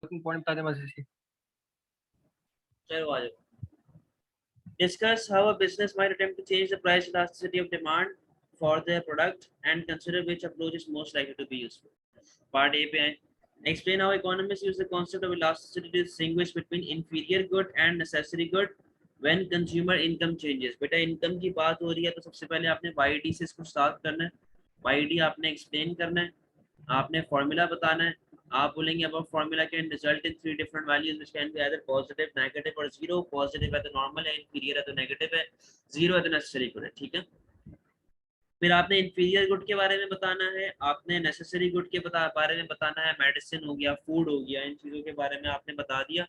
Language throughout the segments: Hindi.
पॉइंट बता दे बस इसी। चलो आ जाओ। Discuss how a business might attempt to change the price elasticity of demand for their product and consider which approach is most likely to be useful. Part A पे आए. Explain how economists use the concept of elasticity to distinguish between inferior good and necessary good when consumer income changes. बेटा इनकम की बात हो रही है तो सबसे पहले आपने YD से इसको स्टार्ट करना है. YD आपने एक्सप्लेन करना है, आपने फॉर्मूला बताना है. आप बोलेंगे अब formula can result in 3 different values which can be either positive, negative और जीरो. पॉजिटिव है तो नॉर्मल है, इंफीरियर है तो नेगेटिव है, जीरो है तो नेसेसरी गुड है. ठीक है. फिर आपने इंफीरियर गुड के बारे में बताना है, आपने नेसेसरी गुड के बारे में बताना है. मेडिसिन हो गया, फूड हो गया, इन चीज़ों के बारे में आपने बता दिया.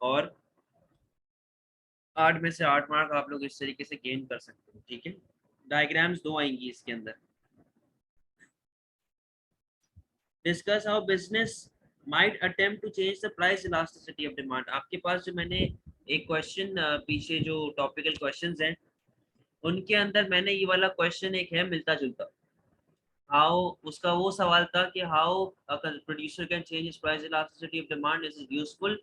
और 8 में से 8 मार्क आप लोग इस तरीके से गेन कर सकते हो. ठीक है. डायग्राम्स 2 आएंगी इसके अंदर. Discuss how business might attempt to change the price elasticity of demand. आपके पास जो मैंने एक क्वेश्चन पीछे जो टॉपिकल क्वेश्चंस हैं उनके अंदर मैंने ये वाला क्वेश्चन एक है मिलता जुलता. हाउ उसका वो सवाल था कि how producer can change his price elasticity of demand, is it useful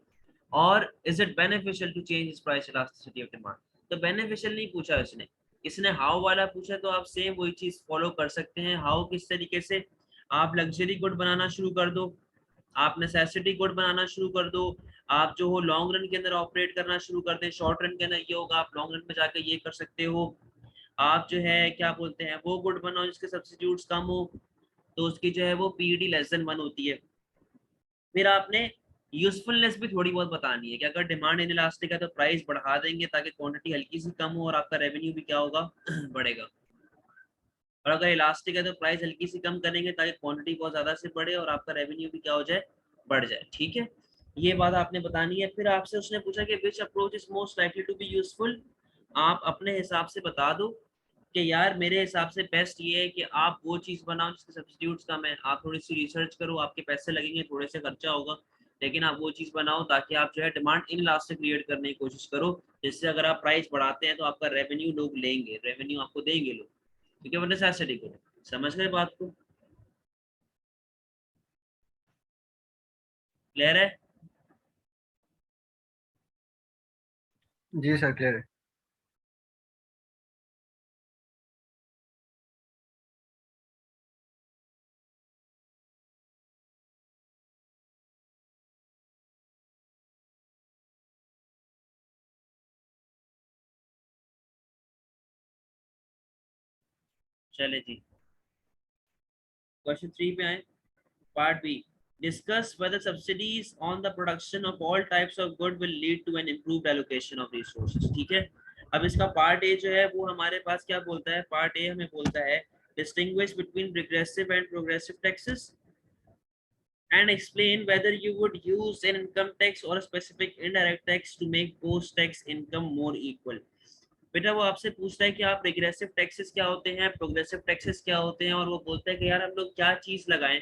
और is it beneficial to change his price elasticity of demand. तो बेनिफिशियल नहीं पूछा इसने, इसने हाउ वाला पूछा. तो आप सेम वही चीज फॉलो कर सकते हैं. हाउ किस तरीके से आप लग्जरी गुड बनाना शुरू कर दो, आप नेसेसिटी गुड बनाना शुरू कर दो, आप जो हो लॉन्ग रन के अंदर ऑपरेट करना शुरू कर दें. शॉर्ट रन के अंदर ये होगा, आप लॉन्ग रन में जाकर ये कर सकते हो. आप जो है क्या बोलते हैं वो गुड बनाओ जिसके सब्स्टिट्यूट्स कम हो, तो उसकी जो है वो पीडी लेस देन 1 होती है. फिर आपने यूजफुलनेस भी थोड़ी बहुत बतानी है कि अगर डिमांड इनइलास्टिक है तो प्राइस बढ़ा देंगे ताकि क्वांटिटी हल्की सी कम हो और आपका रेवेन्यू भी क्या होगा बढ़ेगा. और अगर इलास्टिक है तो प्राइस हल्की सी कम करेंगे ताकि क्वांटिटी बहुत ज्यादा से बढ़े और आपका रेवेन्यू भी क्या हो जाए, बढ़ जाए. ठीक है. ये बात आपने बतानी है. फिर आपसे उसने पूछा कि which approach is most likely to be useful. आप अपने हिसाब से बता दो कि यार मेरे हिसाब से बेस्ट ये है कि आप वो चीज़ बनाओ जिसके सब्स्टिट्यूट्स कम है. आप थोड़ी सी रिसर्च करो, आपके पैसे लगेंगे, थोड़े से खर्चा होगा, लेकिन आप वो चीज़ बनाओ ताकि आप जो है डिमांड इन इलास्टिक क्रिएट करने की कोशिश करो, जिससे अगर आप प्राइस बढ़ाते हैं तो आपका रेवेन्यू लोग लेंगे, रेवेन्यू आपको देंगे लोग. ठीक है. वरना ऐसे देखो, समझ गए बात को? क्लियर है? जी सर क्लियर है। चले जी, क्वेश्चन 3 पे आए. Part B. Discuss whether subsidies on the production of all types of good will lead to an improved allocation of resources. ठीक है. अब इसका पार्ट ए जो है वो हमारे पास क्या बोलता है. पार्ट ए हमें बोलता है distinguish between regressive and progressive taxes and explain whether you would use an income tax or a specific indirect tax to make post tax income more equal. बेटा वो आपसे पूछता है कि आप रिग्रेसिव टैक्सेस क्या होते हैं, प्रोग्रेसिव टैक्सेस क्या होते हैं, और वो बोलता है कि यार हम लोग क्या चीज लगाएं,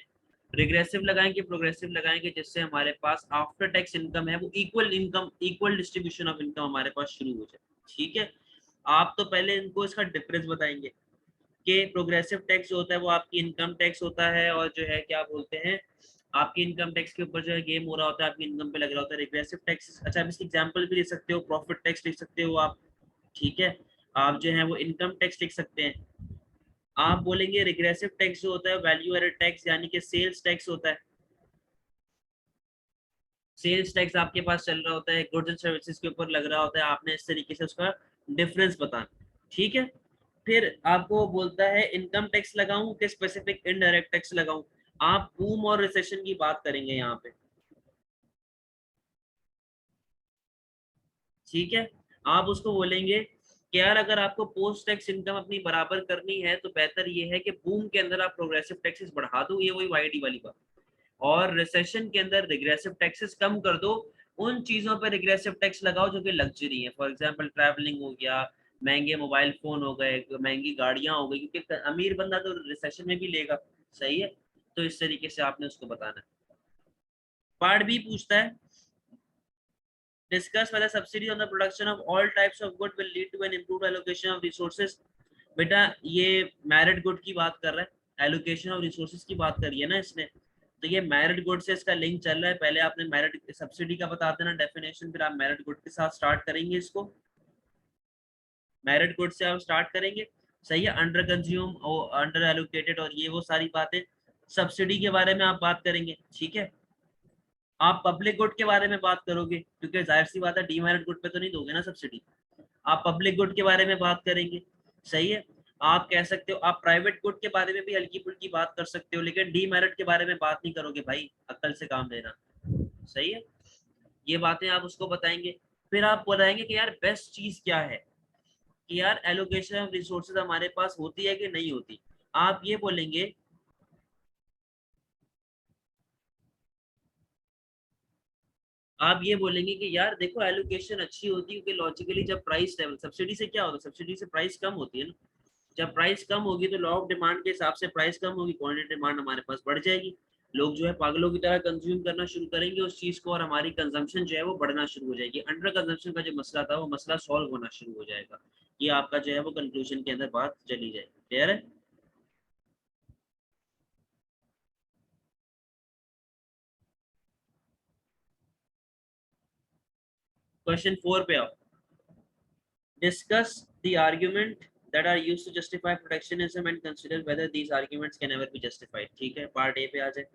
रिग्रेसिव लगाएं कि प्रोग्रेसिव लगाएं कि जिससे हमारे पास आफ्टर टैक्स इनकम है वो equal income, equal distribution of income हमारे पास शुरू हो जाए. ठीक है. आप तो पहले इनको इसका डिफरेंस बताएंगे कि प्रोग्रेसिव टैक्स जो होता है वो आपकी इनकम टैक्स होता है और जो है क्या बोलते हैं आपकी इनकम टैक्स के ऊपर जो है गेम हो रहा होता है, आपकी इनकम पे लग रहा होता है. रिग्रेसिव टैक्स, अच्छा आप इसकी एग्जांपल भी ले सकते हो, प्रॉफिट टैक्स लिख सकते हो आप. ठीक है. आप जो है वो इनकम टैक्स लिख सकते हैं. आप बोलेंगे रिग्रेसिव टैक्स जो होता है वैल्यू एडेड टैक्स यानी कि सेल्स टैक्स होता है. सेल्स टैक्स आपके पास चल रहा होता है, गुड्स एंड सर्विसेज के ऊपर लग रहा होता है, आपने इस तरीके से उसका डिफरेंस बताना. ठीक है. फिर आपको बोलता है इनकम टैक्स लगाऊं कि स्पेसिफिक इनडायरेक्ट टैक्स लगाऊं. आप बूम और रिसेशन की बात करेंगे यहाँ पे. ठीक है. आप उसको बोलेंगे कि यार अगर आपको पोस्ट टैक्स इनकम अपनी बराबर करनी है तो बेहतर ये है कि बूम के अंदर आप प्रोग्रेसिव टैक्सेस बढ़ा दो, ये वही वाईडी वाली बात, और रिसेशन के अंदर रिग्रेसिव टैक्सेस कम कर दो. उन चीजों पर रिग्रेसिव टैक्स लगाओ जो कि लग्जरी है. फॉर एग्जांपल ट्रैवलिंग हो गया, महंगे मोबाइल फोन हो गए, महंगी गाड़ियां हो गई, क्योंकि अमीर बंदा तो रिसेशन में भी लेगा. सही है. तो इस तरीके से आपने उसको बताना है. पार्ट बी पूछता है discuss whether subsidy on the production of all types of good will lead to an improved allocation of resources. बेटा ये मेरिट गुड की बात कर रहा है, एलोकेशन ऑफ रिसोर्सेज की बात करी है ना इसने. तो ये मेरिट गुड से इसका लिंक चल रहा है। पहले आपने मेरिट सब्सिडी का बता देना डेफिनेशन, फिर आप मेरिट गुड के साथ स्टार्ट करेंगे इसको। मेरिट गुड से आप स्टार्ट करेंगे, सही है। अंडर कंज्यूम और अंडर एलोकेटेड और ये वो सारी बातें। सब्सिडी के बारे में आप बात करेंगे, ठीक है। आप पब्लिक गुड के बारे में बात करोगे, क्योंकि जाहिर सी बात है डीमेरिट गुड पे तो नहीं दोगे ना सब्सिडी। आप पब्लिक गुड के बारे में बात करेंगे, सही है। आप कह सकते हो, आप प्राइवेट गुड के बारे में भी हल्की फुल्की बात कर सकते हो, लेकिन डीमेरिट के बारे में बात नहीं करोगे भाई, अक्ल से काम लेना, सही है। ये बातें आप उसको बताएंगे। फिर आप बताएंगे कि यार बेस्ट चीज क्या है, कि यार एलोकेशन ऑफ रिसोर्सेज हमारे पास होती है कि नहीं होती। आप ये बोलेंगे, आप ये बोलेंगे कि यार देखो एलोकेशन अच्छी होती है, क्योंकि लॉजिकली जब प्राइस लेवल, सब्सिडी से क्या होता है, सब्सिडी से प्राइस कम होती है ना। जब प्राइस कम होगी तो लॉ ऑफ डिमांड के हिसाब से प्राइस कम होगी, क्वांटिटी डिमांड हमारे पास बढ़ जाएगी। लोग जो है पागलों की तरह कंज्यूम करना शुरू करेंगे उस चीज को, और हमारी कंजम्पशन जो है वो बढ़ना शुरू हो जाएगी। अंडर कंजम्पशन का जो मसला था वो मसला सॉल्व होना शुरू हो जाएगा। ये आपका जो है वो कंक्लूजन के अंदर बात चली जाएगी। क्लियर है? क्वेश्चन 4 पे आओ। Discuss the argument that are used to justify protectionism and consider whether these arguments can ever be justified। ठीक है, पार्ट ए पे आ जाए।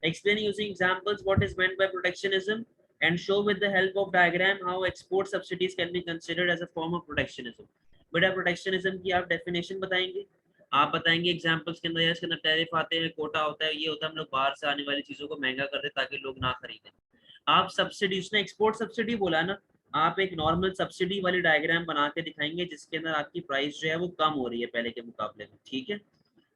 Explain using examples what is meant by protectionism and show with the help of diagram how export subsidies can be considered as a form of protectionism। बेटा protectionism की आप definition बताएंगे, आप बताएंगे एग्जांपल्स के अंदर, इसके अंदर टैरिफ आते हैं, कोटा होता है, ये होता है, हम लोग बाहर से आने वाली चीजों को महंगा कर दें ताकि लोग ना खरीदें। आप सब्सिडी, उसने एक्सपोर्ट सब्सिडी बोला ना, आप एक नॉर्मल सब्सिडी वाली डायग्राम बना के दिखाएंगे जिसके अंदर आपकी प्राइस जो है वो कम हो रही है पहले के मुकाबले में, ठीक है।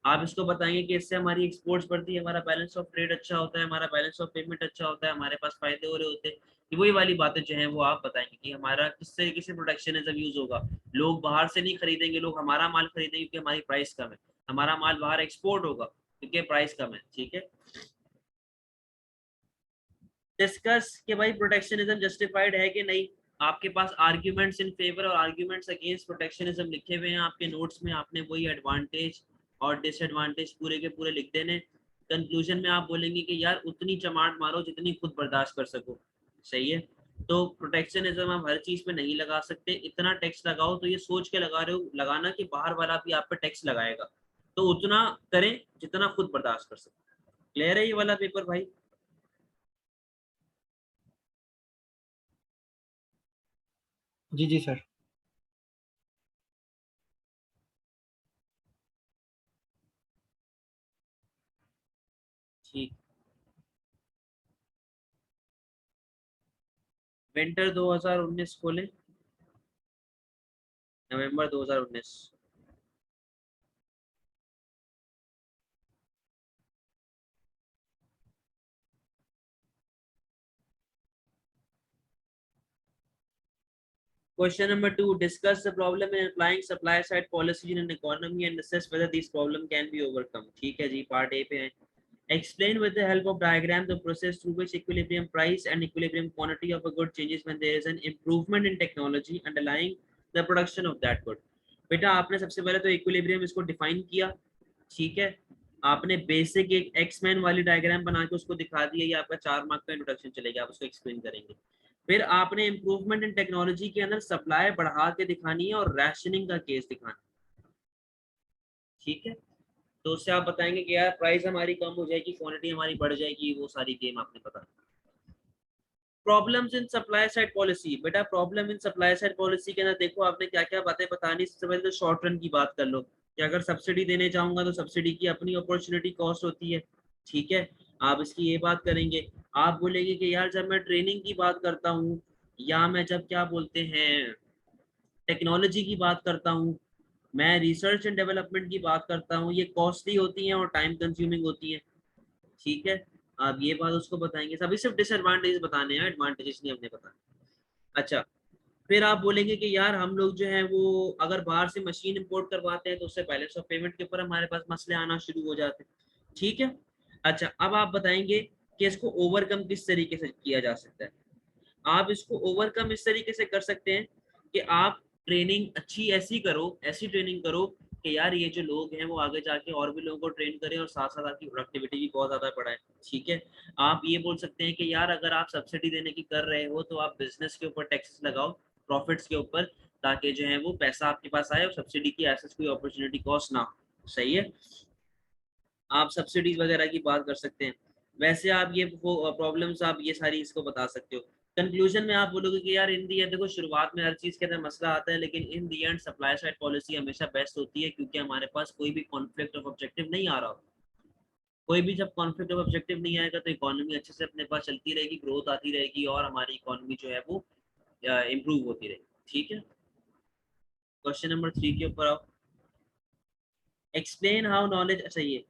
आप इसको बताएंगे कि इससे हमारी एक्सपोर्ट्स बढ़ती है, हमारा बैलेंस ऑफ ट्रेड अच्छा होता है, हमारा बैलेंस ऑफ पेमेंट अच्छा होता है, हमारे पास फायदे हो रहे होते हैं। कि वही वाली बातें जो है वो आप बताएंगे कि हमारा किस तरीके से प्रोटेक्शनिज्म यूज होगा। लोग बाहर से नहीं खरीदेंगे, लोग हमारा माल खरीदेंगे क्योंकि हमारी प्राइस कम है, हमारा माल बाहर एक्सपोर्ट होगा क्योंकि प्राइस कम है, ठीक है। डिस्कस कि भाई प्रोटेक्शनिज्म जस्टिफाइड है कि नहीं। आपके पास आर्ग्यूमेंट्स इन फेवर और आर्ग्यूमेंट्स अगेंस्ट प्रोटेक्शनिज्म लिखे हुए हैं आपके नोट्स में, आपने वही एडवांटेज और डिसएडवांटेज पूरे के पूरे लिख देने। कंक्लूजन में आप बोलेंगे कि यार उतनी चमाट मारो जितनी खुद बर्दाश्त कर सको, सही है। तो प्रोटेक्शनिज्म आप हर चीज पे नहीं लगा सकते, इतना टैक्स लगाओ तो ये सोच के लगा रहे हो, लगाना कि बाहर वाला भी आप पे टैक्स लगाएगा, तो उतना करें जितना खुद बर्दाश्त कर सको। क्लियर है ये वाला पेपर भाई? जी जी सर। ठीक। विंटर 2019 खोलें, नवंबर 2019। Question number 2, discuss the problem in applying supply side policy in an economy and assess whether these problem can be overcome। ठीक है जी, पार्ट ए पे है। Explain with the help of diagram the process through which equilibrium price and equilibrium quantity of a good changes when there is an improvement in technology underlying the production of that good। बेटा आपने सबसे पहले तो equilibrium इसको define किया, ठीक है। आपने बेसिक एक एक्समैन वाली डायग्राम बना के उसको दिखा दिया, ये आपका 4 मार्क का इंट्रोडक्शन चलेगा, आप उसको एक्सप्लेन करेंगे। फिर आपने इंप्रूवमेंट इन टेक्नोलॉजी के अंदर सप्लाई बढ़ा के दिखानी है और रैशनिंग का केस दिखाना, ठीक है। तो उससे आप बताएंगे कि यार प्राइस हमारी कम हो जाएगी, क्वांटिटी हमारी बढ़ जाएगी, वो सारी गेम आपने बता। Problems in supply side policy, बेटा problem in supply side policy के अंदर देखो आपने क्या क्या बातें बतानी। सबसे पहले तो शॉर्ट रन की बात कर लो कि अगर सब्सिडी देने जाऊंगा तो सब्सिडी की अपनी अपॉर्चुनिटी कॉस्ट होती है, ठीक है। आप इसकी ये बात करेंगे। आप बोलेंगे कि यार जब मैं ट्रेनिंग की बात करता हूँ, या मैं जब क्या बोलते हैं टेक्नोलॉजी की बात करता हूँ, मैं रिसर्च एंड डेवलपमेंट की बात करता हूँ, ये कॉस्टली होती हैं और टाइम कंज्यूमिंग होती हैं, ठीक है। आप ये बात उसको बताएंगे। सभी सिर्फ डिसएडवांटेज बताने हैं, एडवांटेजेस नहीं हमने बताने। अच्छा, फिर आप बोलेंगे कि यार हम लोग जो है वो अगर बाहर से मशीन इंपोर्ट करवाते हैं तो उससे बैलेंस ऑफ पेमेंट के ऊपर हमारे पास मसले आना शुरू हो जाते हैं, ठीक है। अच्छा, अब आप बताएंगे कि इसको ओवरकम किस तरीके से किया जा सकता है। आप इसको ओवरकम इस तरीके से कर सकते हैं कि आप ट्रेनिंग अच्छी ऐसी करो, ऐसी ट्रेनिंग करो कि यार ये जो लोग हैं वो आगे जाके और भी लोगों को ट्रेन करें और साथ साथ आपकी प्रोडक्टिविटी भी बहुत ज़्यादा बढ़ाए। ठीक है, आप ये बोल सकते हैं कि यार अगर आप सब्सिडी देने की कर रहे हो तो आप बिजनेस के ऊपर टैक्सेस लगाओ, प्रॉफिट्स के ऊपर, ताकि जो है वो पैसा आपके पास आए और सब्सिडी की ऐसा कोई अपॉर्चुनिटी कॉस्ट ना हो। सही है, आप सब्सिडीज वगैरह की बात कर सकते हैं। वैसे आप ये वो प्रॉब्लम्स आप ये सारी इसको बता सकते हो। कंक्लूजन में आप बोलोगे कि यार इन दी एंड, देखो शुरुआत में हर चीज़ के अंदर मसला आता है, लेकिन इन दी एंड सप्लाई साइड पॉलिसी हमेशा बेस्ट होती है, क्योंकि हमारे पास कोई भी कॉन्फ्लिक्ट ऑफ ऑब्जेक्टिव नहीं आ रहा हो। कोई भी जब कॉन्फ्लिक्ट ऑफ ऑब्जेक्टिव नहीं आएगा तो इकोनॉमी अच्छे से अपने पास चलती रहेगी, ग्रोथ आती रहेगी और हमारी इकोनॉमी जो है वो इम्प्रूव होती रहेगी। ठीक है, क्वेश्चन नंबर 3 के ऊपर आओ। Explain how knowledge चाहिए.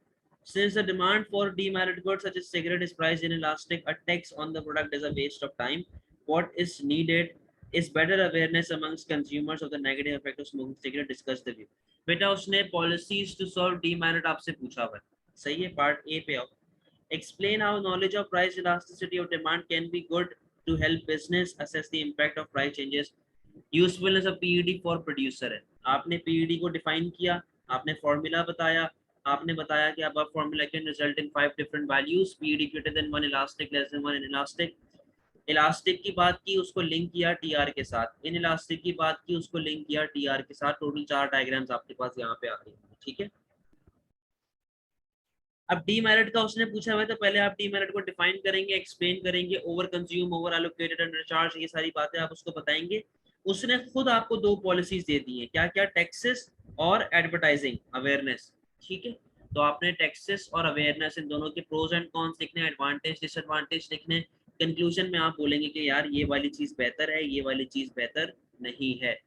Since the demand for demerit goods such as cigarette is priced inelastic, a tax on the product is a waste of time. What is needed is better awareness amongst consumers of the negative effect of smoking cigarette. Discuss the view. बेटा उसने policies to solve demerit आपसे पूछा हुआ है। सही है, पार्ट ए पे आओ। Explain how knowledge of price elasticity of demand can be good to help business assess the impact of price changes. Usefulness of PED for producer है। आपने पीईडी को डिफाइन किया, आपने फॉर्मूला बताया, आपने बताया कि अब formula can result in 5 different values, PED greater than 1, elastic less than 1, inelastic. Elastic की बात की, उसको लिंक किया टीआर के साथ। इन इलास्टिक की बात की, उसको लिंक किया टीआर के साथ। टोटल 4 डायग्राम्स आपके पास यहाँ पे आ रही है। ठीक है, अब डीमेरिट का उसने पूछा हुआ है तो पहले आप डीमेरिट को डिफाइन करेंगे, एक्सप्लेन करेंगे। Over consume, over allocated, under charge, ये सारी बातें आप उसको बताएंगे। उसने खुद आपको 2 पॉलिसीज दे दी है, क्या क्या, टैक्सेस और एडवर्टाइजिंग अवेयरनेस। ठीक है, तो आपने टैक्सेस और अवेयरनेस इन दोनों के प्रोज एंड कॉन्स लिखने, एडवांटेज डिसएडवांटेज लिखने। कंक्लूजन में आप बोलेंगे कि यार ये वाली चीज बेहतर है, ये वाली चीज बेहतर नहीं है।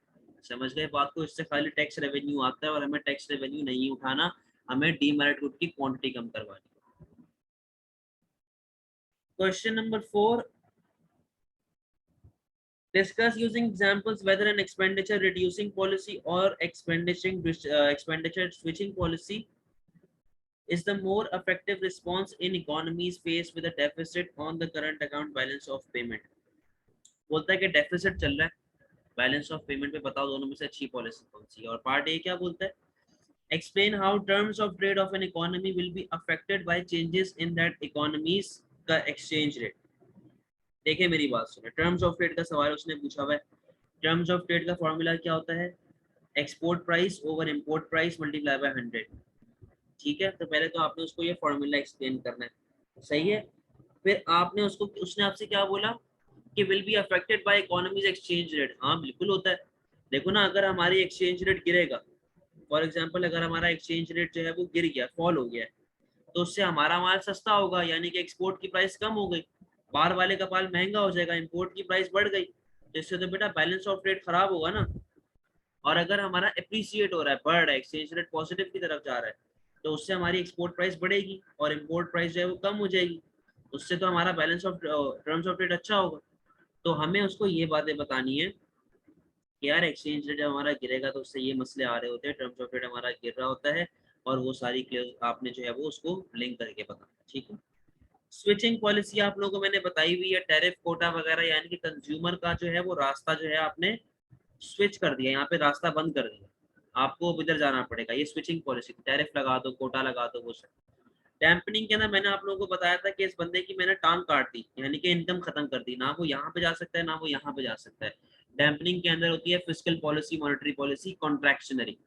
समझ गए बात को? इससे खाली टैक्स रेवेन्यू आता है और हमें टैक्स रेवेन्यू नहीं उठाना, हमें डीमेरिट गुड की क्वांटिटी कम करवानी। Question number 4, discuss using examples whether an expenditure reducing policy or expenditure switching policy is the more effective response in economies faced with a deficit on the current account balance of payment. बोलता है कि डेफिसिट चल रहा है, बैलेंस ऑफ पेमेंट पे बताओ दोनों में से अच्छी पॉलिसी कौन सी है। और पार्ट ए क्या बोलता है, explain how terms of trade of an economy will be affected by changes in that economy's का exchange rate। देखिए मेरी बात सुने, टर्म्स ऑफ ट्रेड का सवाल उसने पूछा हुआ है। टर्म्स ऑफ ट्रेड का फॉर्मूला क्या होता है, export price over import price multiply by 100। ठीक है, तो पहले तो आपने उसको ये फॉर्मूला एक्सप्लेन करना है। सही है, फिर आपने उसको, उसने आपसे क्या बोला कि will be affected by economies exchange rate. हाँ बिल्कुल होता है। देखो ना, अगर हमारी एक्सचेंज रेट गिरेगा, फॉर एग्जाम्पल अगर हमारा एक्सचेंज रेट जो है वो गिर गया, फॉल हो गया, तो उससे हमारा माल सस्ता होगा, यानी कि एक्सपोर्ट की प्राइस कम हो गई, बाहर वाले का माल महंगा हो जाएगा, इंपोर्ट की प्राइस बढ़ गई, तो इससे तो बेटा बैलेंस ऑफ ट्रेड खराब होगा ना। और अगर हमारा एप्रिसिएट हो रहा है, बढ़ रहा है, एक्सचेंज रेट पॉजिटिव की तरफ जा रहा है, तो उससे हमारी एक्सपोर्ट प्राइस बढ़ेगी और इम्पोर्ट प्राइस जो है वो कम हो जाएगी। उससे तो हमारा balance of terms of trade अच्छा होगा। तो हमें उसको ये बातें बतानी है कि यार एक्सचेंज रेट जब हमारा गिरेगा तो उससे ये मसले आ रहे होते हैं, टर्म्स ऑफ ट्रेड हमारा गिर रहा होता है, और वो सारी क्लियर आपने जो है वो उसको लिंक करके बताना। ठीक है, स्विचिंग पॉलिसी आप लोगों को मैंने बताई हुई है, टैरिफ कोटा वगैरह, यानी कि कंज्यूमर का जो है वो रास्ता जो है आपने स्विच कर दिया, यहाँ पे रास्ता बंद कर दिया, आपको अब इधर जाना पड़ेगा। ये स्विचिंग पॉलिसी, टैरिफ लगा दो, कोटा लगा दो, वो सब। डैम्पनिंग के अंदर मैंने आप लोगों को बताया था कि इस बंदे की मैंने टांग काट दी, यानी कि इनकम खत्म कर दी, ना वो यहाँ पे जा सकता है ना वो यहाँ पे जा सकता है। डैम्पनिंग के अंदर होती है fiscal policy, monetary policy, contractionary.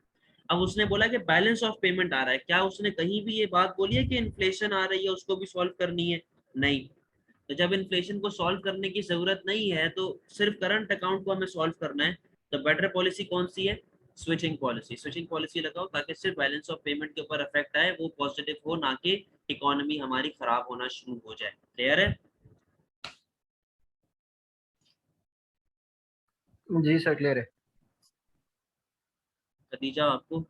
अब उसने बोला कि बैलेंस ऑफ पेमेंट आ रहा है, क्या उसने कहीं भी ये बात बोली है कि इन्फ्लेशन आ रही है उसको भी सॉल्व करनी है? नहीं। तो जब इन्फ्लेशन को सॉल्व करने की जरूरत नहीं है तो सिर्फ करंट अकाउंट को हमें सॉल्व करना है, तो बेटर पॉलिसी कौन सी है, स्विचिंग पॉलिसी। स्विचिंग पॉलिसी लगाओ ताकि सिर्फ बैलेंस ऑफ पेमेंट के ऊपर इफेक्ट आए, वो पॉजिटिव हो, ना कि इकोनॉमी हमारी खराब होना शुरू हो जाए। क्लियर है? जी सर, क्लियर है। खदीजा आपको?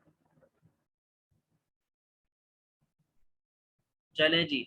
चले जी,